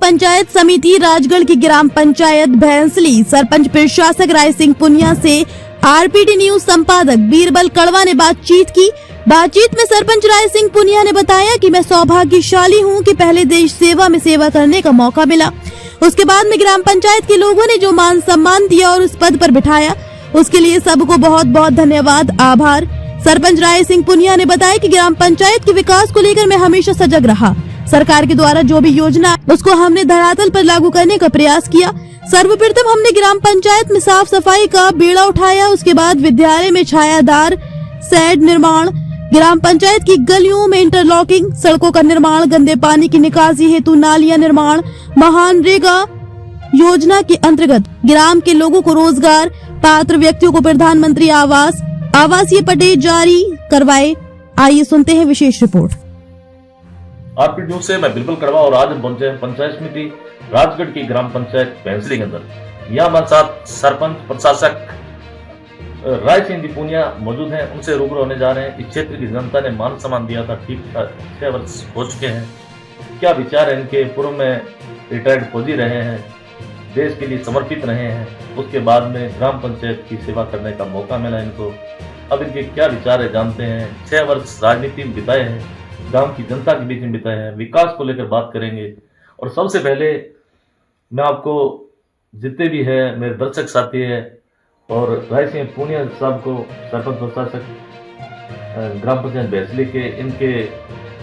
पंचायत समिति राजगढ़ की ग्राम पंचायत भैंसली सरपंच प्रशासक राय सिंह पुनिया से आरपीडी न्यूज संपादक बीरबल कड़वा ने बातचीत की। बातचीत में सरपंच राय सिंह पुनिया ने बताया कि मैं सौभाग्यशाली हूं कि पहले देश सेवा में सेवा करने का मौका मिला, उसके बाद में ग्राम पंचायत के लोगों ने जो मान सम्मान दिया और उस पद पर बिठाया, उसके लिए सबको बहुत बहुत धन्यवाद, आभार। सरपंच राय सिंह पुनिया ने बताया कि ग्राम पंचायत के विकास को लेकर मैं हमेशा सजग रहा। सरकार के द्वारा जो भी योजना उसको हमने धरातल पर लागू करने का प्रयास किया। सर्वप्रथम हमने ग्राम पंचायत में साफ सफाई का बीड़ा उठाया, उसके बाद विद्यालय में छायादार शेड निर्माण, ग्राम पंचायत की गलियों में इंटरलॉकिंग, सड़कों का निर्माण, गंदे पानी की निकासी हेतु नालियां निर्माण, मनरेगा योजना के अंतर्गत ग्राम के लोगों को रोजगार, पात्र व्यक्तियों को प्रधानमंत्री आवास, आवासीय पट्टे जारी करवाए। आइए सुनते हैं विशेष रिपोर्ट। आरपी न्यूज से मैं बिल्कुल कड़वा और आज हम पहुंचे पंचायत समिति राजगढ़ की ग्राम पंचायत भैंसली के अंदर। यहाँ हमारे साथ सरपंच प्रशासक राय सिंह जी पुनिया मौजूद हैं, उनसे रूबरू होने जा रहे हैं। इस क्षेत्र की जनता ने मान सम्मान दिया था, ठीक 6 वर्ष हो चुके हैं। क्या विचार है इनके? पूर्व में रिटायर्ड फौजी रहे हैं, देश के लिए समर्पित रहे हैं, उसके बाद में ग्राम पंचायत की सेवा करने का मौका मिला इनको। अब इनके क्या विचार है जानते हैं। 6 वर्ष राजनीति में बिताए हैं, गांव की जनता के बीच में बिताए हैं, विकास को लेकर बात करेंगे। और सबसे पहले मैं आपको जितने भी है मेरे दर्शक साथी है और राय सिंह पुनिया साहब को सरपंच प्रशासक ग्राम पंचायत भैंसली के इनके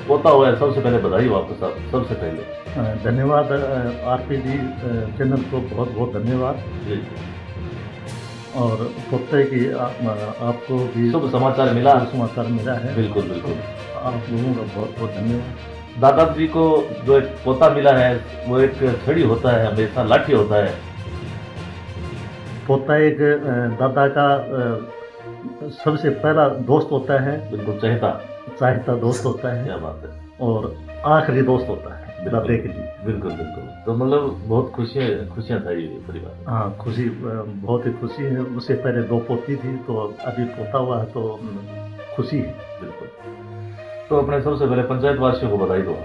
पोता हुआ है, सबसे पहले बधाई हो आपको साहब। सबसे पहले धन्यवाद आरपीडी चैनल को बहुत बहुत धन्यवाद जी। और पोते की आपको भी शुभ समाचार मिला है। बिल्कुल बिल्कुल, आप लोगों का बहुत बहुत धन्यवाद। दादाजी को जो एक पोता मिला है वो एक छड़ी होता है, हमेशा लाठी होता है। पोता एक दादा का सबसे पहला दोस्त होता है, बिल्कुल चाहता दोस्त होता है। क्या बात है। और आखिरी दोस्त होता है दादे के लिए। बिल्कुल बिल्कुल, तो मतलब बहुत खुशियाँ था ये परिवार। हाँ, खुशी, बहुत ही खुशी है। उससे पहले 2 पोती थी, तो अभी पोता हुआ है, तो खुशी है। बिल्कुल, तो अपने सबसे पहले पंचायत वासियों को बधाई दो।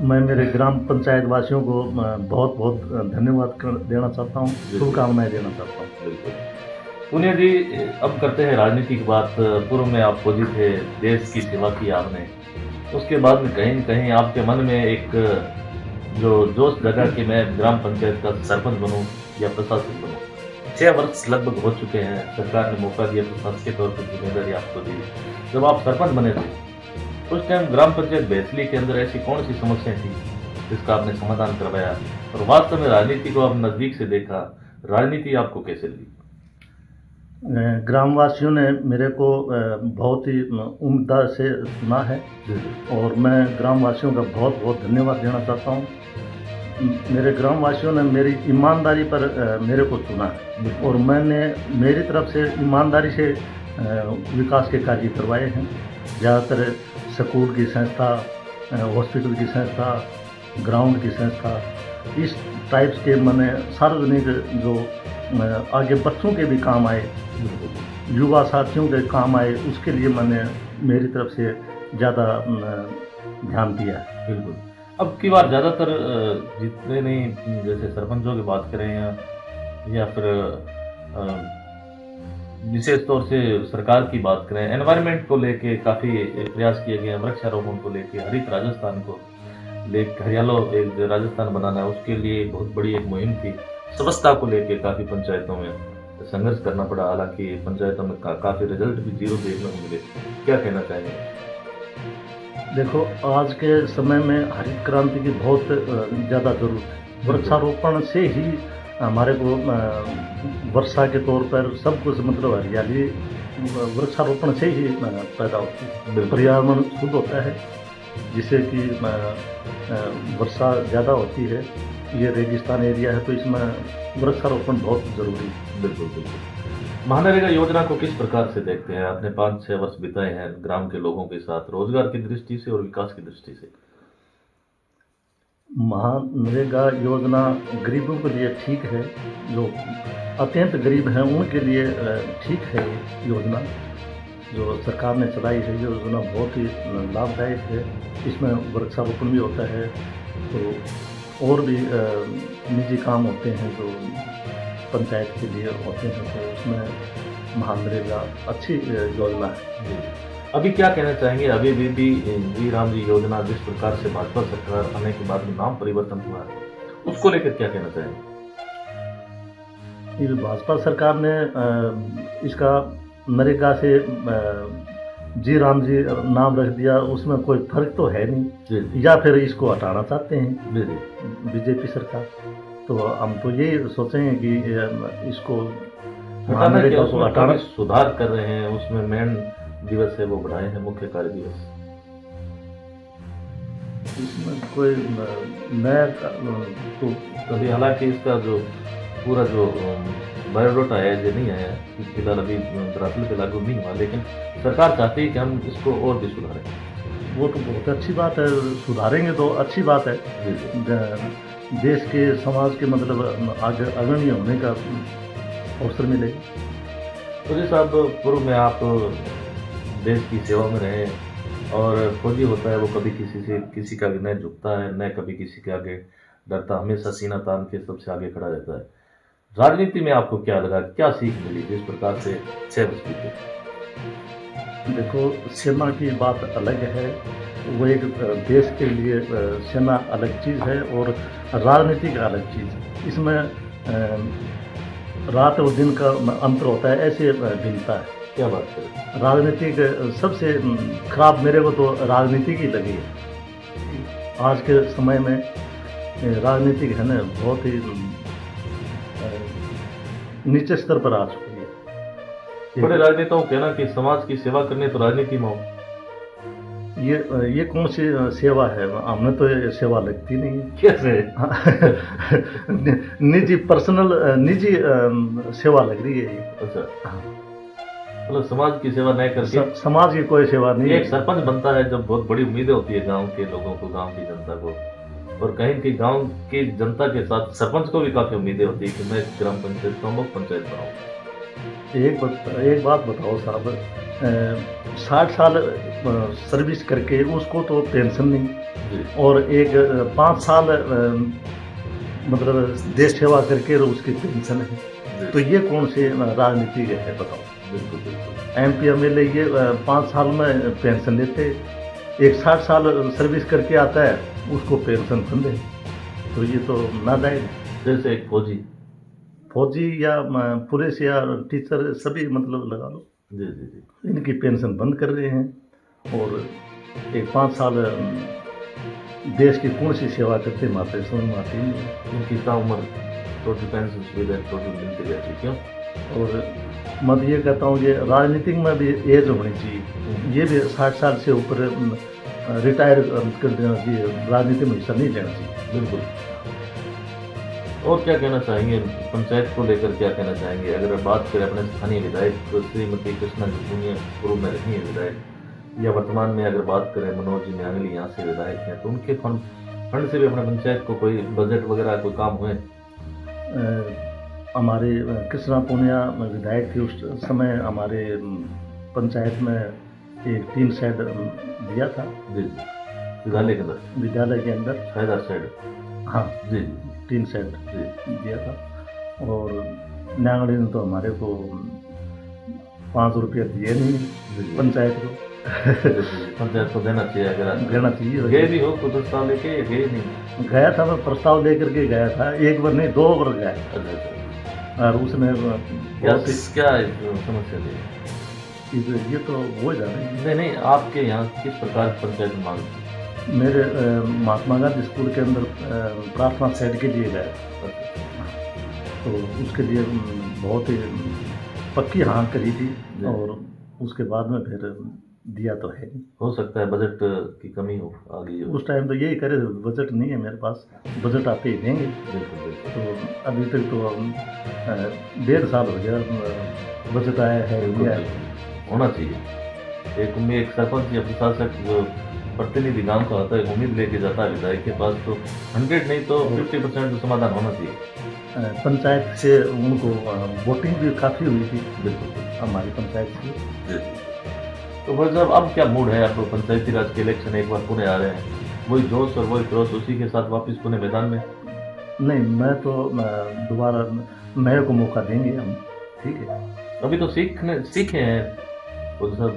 मैं मेरे ग्राम पंचायत वासियों को बहुत बहुत धन्यवाद देना चाहता हूँ, शुभकामनाएं देना चाहता हूँ। बिल्कुल। पुनिया जी, अब करते हैं राजनीति की बात। पूर्व में आप फौजी थे, देश की सेवा की आपने, उसके बाद में कहीं न कहीं आपके मन में एक जो जोश जगा कि मैं ग्राम पंचायत का सरपंच बनूं या प्रशासक बनूं। 6 वर्ष लगभग हो चुके हैं, सरकार ने मौका दिया, प्रशासक के तौर पर जिम्मेदारी आपको दी। जब आप सरपंच बने थे उस टाइम ग्राम पंचायत भैंसली के अंदर ऐसी कौन सी समस्या थी जिसका आपने समाधान करवाया, और वास्तव में राजनीति को आप नजदीक से देखा, राजनीति आपको कैसे लगी? ग्रामवासियों ने मेरे को बहुत ही उम्दा से सुना है और मैं ग्रामवासियों का बहुत बहुत धन्यवाद देना चाहता हूँ। मेरे ग्रामवासियों ने मेरी ईमानदारी पर मेरे को चुना है और मैंने मेरी तरफ से ईमानदारी से विकास के कार्य करवाए हैं। ज़्यादातर स्कूल की संस्था, हॉस्पिटल की संस्था, ग्राउंड की संस्था, इस टाइप्स के मैंने सार्वजनिक जो आगे बच्चों के भी काम आए, युवा साथियों के काम आए, उसके लिए मैंने मेरी तरफ से ज़्यादा ध्यान दिया है। बिल्कुल। अब की बार ज़्यादातर जितने भी जैसे सरपंचों की बात करें या फिर विशेष तौर से सरकार की बात करें, एनवायरनमेंट को लेके काफ़ी प्रयास किए गए, वृक्षारोपण को लेके, हरित राजस्थान को लेकर, हरियालो एक राजस्थान बनाना, उसके लिए बहुत बड़ी एक मुहिम थी। स्वच्छता को लेके काफ़ी पंचायतों में संघर्ष करना पड़ा, हालांकि पंचायतों में काफ़ी रिजल्ट भी 0 देखने को मिले। क्या कहना चाहेंगे? देखो, आज के समय में हरित क्रांति की बहुत ज़्यादा ज़रूरत है। वृक्षारोपण से ही हमारे को वर्षा के तौर पर सब कुछ, मतलब हरियाली वृक्षारोपण से ही पैदा होती है, पर्यावरण शुद्ध होता है, जिससे कि वर्षा ज़्यादा होती है। ये रेगिस्तान एरिया है, तो इसमें वृक्षारोपण बहुत ज़रूरी है। बिल्कुल बिल्कुल। मनरेगा योजना को किस प्रकार से देखते हैं? आपने 5-6 वर्ष बिताए हैं ग्राम के लोगों के साथ, रोजगार की दृष्टि से और विकास की दृष्टि से। मनरेगा योजना गरीबों के लिए ठीक है, जो अत्यंत गरीब हैं उनके लिए ठीक है। योजना जो सरकार ने चलाई है, ये योजना बहुत ही लाभदायक है। इसमें वृक्षारोपण भी होता है, तो और भी निजी काम होते हैं जो पंचायत के लिए होते हैं, तो उसमें महानरेगा अच्छी योजना है। जी। अभी क्या कहना चाहेंगे, अभी भी जी राम जी योजना जिस प्रकार से भाजपा सरकार आने के बाद में नाम परिवर्तन हुआ है, उसको लेकर क्या कहना चाहेंगे? ये भाजपा सरकार ने इसका नरेगा से जी राम जी नाम रख दिया, उसमें कोई फर्क तो है नहीं, जी या फिर इसको हटाना चाहते हैं जी जी बीजेपी सरकार। तो हम तो ये सोचेंगे कि इसको हटाना क्या, नरेगा को उसमें हटाना। काफी सुधार कर रहे हैं, उसमें मेन दिवस है वो बढ़ाए हैं, मुख्य कार्य दिवस। इसमें कोई नया तो अभी हालांकि इसका जो पूरा जो बायोडाटा है ये नहीं आया कि फिलहाल अभी दरअसल पे लागू नहीं हुआ, लेकिन सरकार चाहती है कि हम इसको और भी सुधारें। वो तो बहुत अच्छी बात है, सुधारेंगे तो अच्छी बात है। जी जी देश के समाज के मतलब आगे अग्रणी होने का अवसर मिलेगा। तो जी साहब, पूर्व में आप देश की सेवा में रहे, और फौजी होता है वो कभी किसी का न झुकता है, न कभी किसी के आगे डरता, हमेशा सीना तान के सबसे आगे खड़ा रहता है। राजनीति में आपको क्या लगा, क्या सीख मिली जिस प्रकार से 6 वर्ष बीते? देखो, सेना की बात अलग है, वो एक देश के लिए सेना अलग चीज़ है और राजनीति का अलग चीज़ है। इसमें रात और दिन का अंतर होता है, ऐसे भिन्नता है। क्या बात करें? राजनीतिक सबसे खराब मेरे को तो राजनीति की लगी है। आज के समय में राजनीतिक है ना बहुत ही नीचे स्तर पर आ चुकी है। बड़े राजनेताओं कहना कि समाज की सेवा करनी तो राजनीति में हो। ये कौन सी सेवा है? हमें तो ये सेवा लगती नहीं है। कैसे? निजी पर्सनल निजी सेवा लग रही है ये। अच्छा, हाँ। मतलब समाज की सेवा नहीं करके समाज की कोई सेवा नहीं एक है। सरपंच बनता है जब बहुत बड़ी उम्मीदें होती है गांव के लोगों को, गांव की जनता को, और कहीं की गांव की जनता के साथ सरपंच को भी काफी उम्मीदें होती है कि मैं ग्राम पंचायत प्रमुख पंचायत बनाऊं। एक बात बताओ साहब, 60 साल सर्विस करके उसको तो पेंशन नहीं, जी और एक 5 साल मतलब देश सेवा करके उसकी पेंशन है। जी, तो ये कौन सी राजनीति है बताओ? बिल्कुल बिल्कुल। MP MLA ये 5 साल में पेंशन लेते, एक 60 साल सर्विस करके आता है उसको पेंशन फंड है, तो ये तो नाजायज है। जैसे एक फौजी या पुलिस या टीचर सभी मतलब लगा लो, जी जी जी, इनकी पेंशन बंद कर रहे हैं, और एक 5 साल देश की कौन सी सेवा करते माते समझ में आती नहीं है। उनकी इतना उम्र टोटल पेंशन सुविधा टोटल मिलती रहती, क्यों? और मैं ये कहता हूँ ये राजनीतिक में भी एज होनी चाहिए, ये भी 60 साल से ऊपर रिटायर कर देना चाहिए, राजनीति में हिस्सा नहीं लेना चाहिए। बिल्कुल। और क्या कहना चाहेंगे पंचायत को लेकर, क्या कहना चाहेंगे? अगर बात करें अपने स्थानीय विधायक तो श्रीमती कृष्णा जी पुनिया पूर्व में रही है विधायक, या वर्तमान में अगर बात करें मनोज जी न्यांगली यहाँ से विधायक हैं, तो उनके फंड से भी अपने पंचायत को कोई बजट वगैरह कोई काम हुए? हमारे कृष्णा पुनिया विधायक थे उस समय, हमारे पंचायत में एक टीन शेड दिया था। जी जी, विद्यालय के अंदर? विद्यालय के अंदर फायदा शेड? हाँ जी टीन शेड जी दिया था, और न्यांगड़ी ने तो हमारे को 5 रुपये दिए नहीं जी। पंचायत को। पंचायत को देना चाहिए, अगर देना चाहिए। गए भी हो कुछ प्रस्ताव लेके, या गए नहीं? गया था, मैं प्रस्ताव लेकर के गया था, एक बार नहीं 2 बार गया, अच्छा अच्छा, और उसने क्या बहुत समस्या थी? ये तो हो जा रही है। नहीं, आपके यहाँ किस प्रकार की पंचायत में मांग थी? मेरे महात्मा गांधी स्कूल के अंदर प्रार्थना शेड के लिए गया, तो उसके लिए बहुत ही पक्की हाँ करी थी, और उसके बाद में फिर दिया तो है नहीं। हो सकता है बजट की कमी हो आ गई हो। उस टाइम तो यही करे, बजट नहीं है मेरे पास, बजट आते ही देंगे। बिल्कुल बिल्कुल। तो अभी तक तो 1.5 साल हो गया बजट आया है, बिल्कुल होना चाहिए। एक सरपंच या प्रशासक जो प्रतिनिधि गांव का होता है उम्मीद लेके जाता है विधायक के पास, तो 100 नहीं तो 50% तो समाधान होना चाहिए। पंचायत से उनको वोटिंग भी काफ़ी हुई थी बिल्कुल हमारी पंचायत से। तो भाई साहब, अब क्या मूड है आपको? पंचायती राज के इलेक्शन एक बार पुणे आ रहे हैं, वही जोश और वही क्रोश उसी के साथ वापस पुणे मैदान में? नहीं, मैं तो दोबारा नए को मौका देंगे हम, ठीक है। अभी तो सीखे हैं वो सब।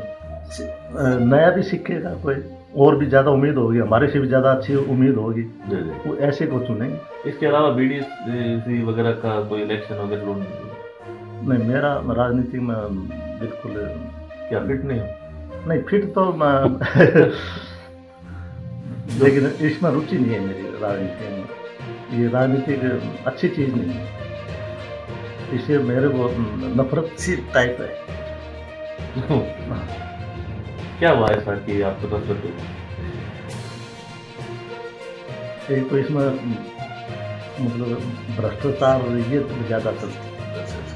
नया भी सीखेगा कोई, और भी ज़्यादा उम्मीद होगी, हमारे से भी ज़्यादा अच्छी उम्मीद होगी, जी जी। वो ऐसे को चुनेंगे। इसके अलावा बीडीसी वगैरह का कोई इलेक्शन वगैरह? नहीं, मेरा राजनीति में बिल्कुल क्या फिट नहीं हो? नहीं, फिट तो लेकिन इसमें रुचि नहीं है मेरी राजनीति में। ये राजनीति अच्छी चीज़ नहीं है, इससे मेरे को नफरत सी टाइप है। क्या हुआ ऐसा कि आपको नफरत हुई? एक तो इसमें मतलब भ्रष्टाचार ये तो ज़्यादा चलता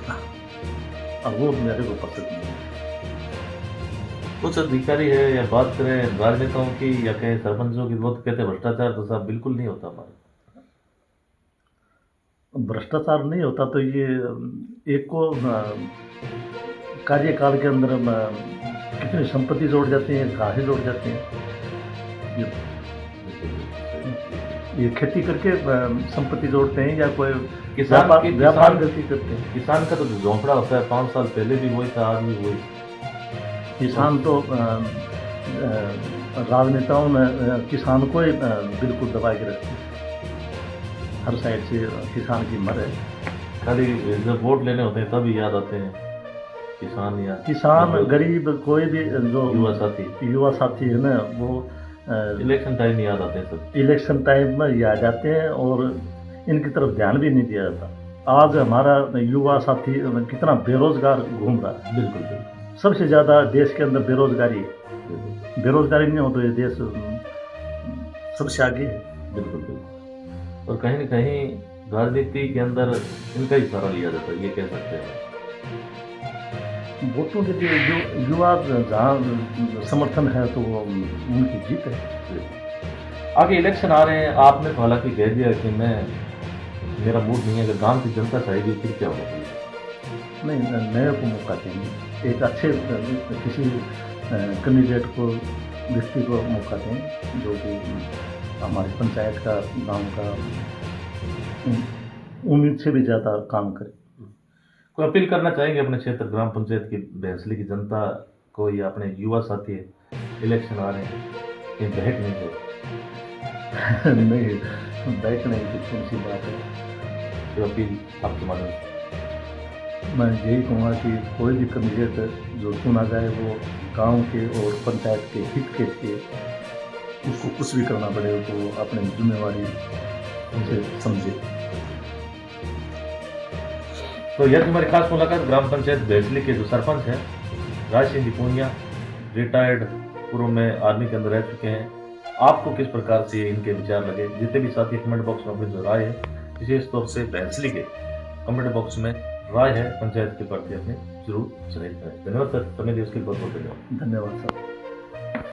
है, और वो मेरे को पसंद नहीं है। कुछ अधिकारी है या बात करें राजनेताओं की या कहें सरपंचों की, वो तो कहते हैं भ्रष्टाचार तो साहब बिल्कुल नहीं होता हमारे। भ्रष्टाचार नहीं होता तो ये एक को कार्यकाल के अंदर कितनी संपत्ति जोड़ जाती है, कहाँ जोड़ जाती है। ये खेती करके संपत्ति जोड़ते हैं या कोई व्यापार गलती करते हैं। किसान का तो जो झोंपड़ा होता है 5 साल पहले भी वही था, आज भी वही। किसान तो राजनेताओं ने किसान को ही बिल्कुल दबा के रखते हैं, हर साइड से किसान की मर है। खाली जब वोट लेने होते हैं तभी याद आते हैं किसान, या किसान गरीब कोई भी जो युवा साथी है ना, वो इलेक्शन टाइम याद आते हैं सब। इलेक्शन टाइम में याद आते हैं और इनकी तरफ ध्यान भी नहीं दिया जाता। आज हमारा युवा साथी कितना बेरोजगार घूम रहा है। बिल्कुल बिल्कुल। सबसे ज़्यादा देश के अंदर बेरोजगारी है। बेरोजगारी नहीं हो तो ये देश सबसे आगे है। बिल्कुल बिल्कुल। और कहीं न कहीं राजनीति के अंदर इनका ही सहारा लिया जाता है, ये कह सकते हैं। वोटों के लिए जो युवा जहाँ समर्थन है तो वो उनकी जीत है। आगे इलेक्शन आ रहे हैं, आपने तो हालांकि कह दिया कि मेरा मूड नहीं है, अगर गांव की जनता चाहेगी फिर क्या होगा? नहीं, नए को मौका देंगे, एक अच्छे किसी कैंडिडेट को, व्यक्ति को मौका दें जो कि हमारी पंचायत का, गांव का उम्मीद से भी ज़्यादा काम करे। कोई अपील करना चाहेंगे अपने क्षेत्र ग्राम पंचायत की भैंसली की जनता को या अपने युवा साथी है, इलेक्शन आ रहे हैं, कहीं बहक नहीं हो? नहीं, बैठने की कौन सी बात है। तो अपील आपके माध्यम से मैं यही कहूँगा कि कोई भी कैंडिडेट जो चुना जाए वो गांव के और पंचायत के हित के लिए, उसको कुछ भी करना पड़े तो अपनी जिम्मेवारी उनसे समझे। तो यह हमारी खास मुलाकात ग्राम पंचायत भैंसली के जो सरपंच हैं राज सिंह पूनिया, रिटायर्ड, पूर्व में आर्मी के अंदर रह चुके हैं। आपको किस प्रकार से इनके विचार लगे? जितने भी साथी कमेंट बॉक्स में अपनी जो राय है, विशेष तौर से भैंसली के कमेंट बॉक्स में राय है पंचायत के प्रति अपने जरूर जाहिर करें। धन्यवाद सर, समय दिए उसके बहुत बहुत धन्यवाद। धन्यवाद सर।